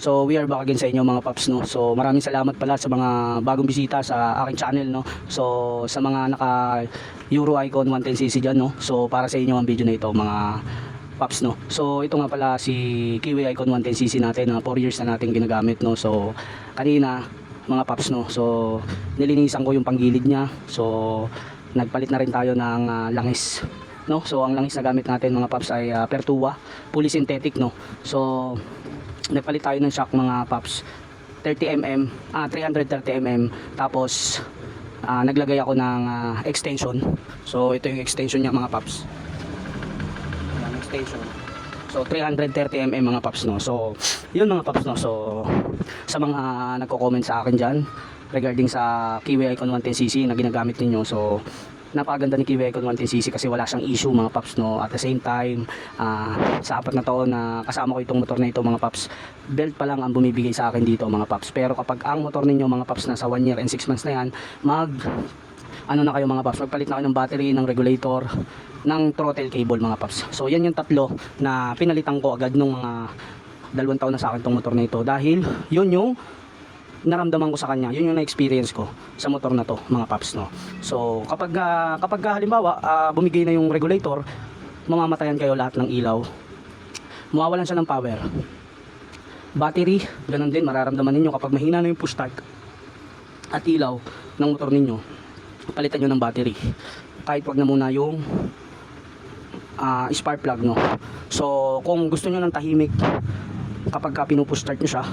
So we are back again sa inyo mga paps, no. So maraming salamat pala sa mga bagong bisita sa aking channel, no. So sa mga naka Euro Icon 110cc diyan, no. So para sa inyo ang video na ito mga paps, no. So ito nga pala si Kiwi Icon 110cc natin na 4 years na natin ginagamit, no. So kanina mga paps, no. So nilinisan ko yung panggilid niya. So nagpalit na rin tayo ng langis, no. So ang langis na gamit natin mga paps ay Pertua fully synthetic, no. So nagpalit tayo ng shock mga paps 30mm, 330mm. Tapos naglagay ako ng extension. So ito yung extension niya mga paps. Ayan, extension. So 330mm mga paps, no. So yun mga paps, no. So sa mga nagko-comment sa akin diyan regarding sa Kiwi Icon 110cc na ginagamit niyo, so napakaganda ni Kiwi Icon 110cc kasi wala siyang issue mga paps, no. At the same time sa 4 na taon na kasama ko itong motor na ito mga paps, belt pa lang ang bumibigay sa akin dito mga paps. Pero kapag ang motor ninyo mga paps nasa 1 year and 6 months na yan, ano na kayo mga paps, magpalit na kayo ng battery, ng regulator, ng throttle cable mga paps. So yan yung tatlo na pinalitan ko agad nung mga 2 taon na sa akin itong motor na ito, dahil yun yung naramdaman ko sa kanya, yun yung na-experience ko sa motor na to mga paps, no. So kapag halimbawa bumigay na yung regulator, mamamatayan kayo lahat ng ilaw, mawawalan siya ng power. Battery, ganun din, mararamdaman ninyo kapag mahina na yung push start at ilaw ng motor ninyo, palitan nyo ng battery. Kahit wag na muna yung spark plug, no. So kung gusto nyo ng tahimik kapag pinupush start nyo siya,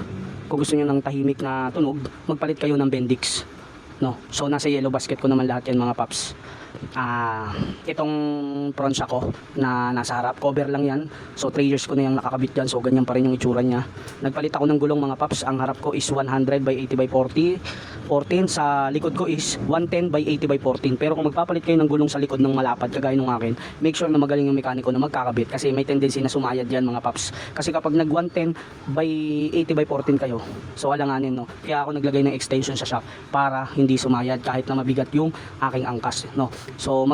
kung gusto niyo ng tahimik na tunog, magpalit kayo ng Bendix, no. So nasa yellow basket ko naman lahat yan mga paps. Itong front shock ko na nasa harap, cover lang yan. So 3 years ko na yung nakakabit dyan. So ganyan pa rin yung itsura niya. Nagpalit ako ng gulong mga paps. Ang harap ko is 100 by 80 by 14. Sa likod ko is 110 by 80 by 14. Pero kung magpapalit kayo ng gulong sa likod ng malapad kagaya nung akin, make sure na magaling yung mekaniko na magkakabit, kasi may tendency na sumayad yan mga paps. Kasi kapag nag 110 by 80 by 14 kayo, so alanganin, no. Kaya ako naglagay ng extension sa shock para hindi sumayad kahit na mabigat yung aking angkas, no. So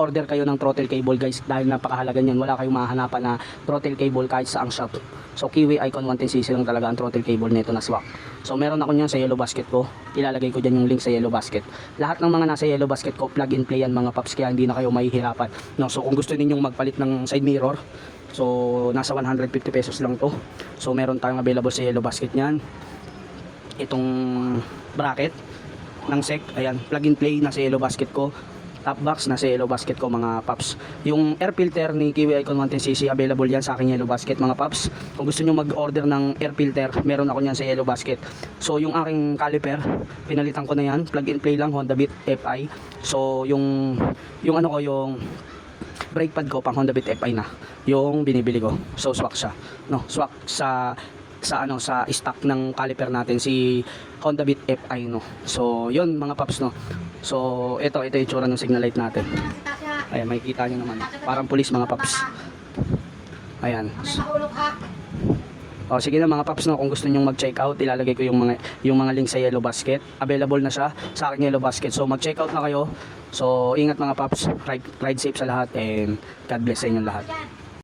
order kayo ng throttle cable guys, dahil napakahalaga niyan. Wala kayong mahanapan na throttle cable kahit sa ang shop. So Kiwi Icon 110cc lang talaga ang throttle cable nito na swak. So meron ako niyan sa yellow basket ko. Ilalagay ko diyan yung link sa yellow basket. Lahat ng mga nasa yellow basket ko plug and play yan mga paps, kaya hindi na kayo mahihirapan, no. So kung gusto ninyong magpalit ng side mirror, so nasa 150 pesos lang to. So meron tayong available sa yellow basket niyan. Itong bracket ng sec, ayan, plug and play nasa yellow basket ko. Top box nasa yellow basket ko mga paps. Yung air filter ni Kiwi Icon 110cc available yan sa aking yellow basket mga paps. Kung gusto nyo mag-order ng air filter, meron ako yan sa yellow basket. So yung aking caliper, pinalitan ko na yan, plug and play lang, Honda Beat FI. So yung ano ko, yung brake pad ko pang Honda Beat FI na yung binibili ko. So swak siya, no, swak sa stock ng caliper natin, si Honda Beat FI, no. So yun mga paps, no. So ito yung itsura ng signal light natin. Ayan, makikita nyo naman, parang pulis mga paps. Ayan. O sige na mga paps, no, kung gusto nyong mag-check out, ilalagay ko yung mga link sa yellow basket. Available na siya sa aking yellow basket. So mag-check out na kayo. So ingat mga paps, ride safe sa lahat, and God bless sa inyong lahat.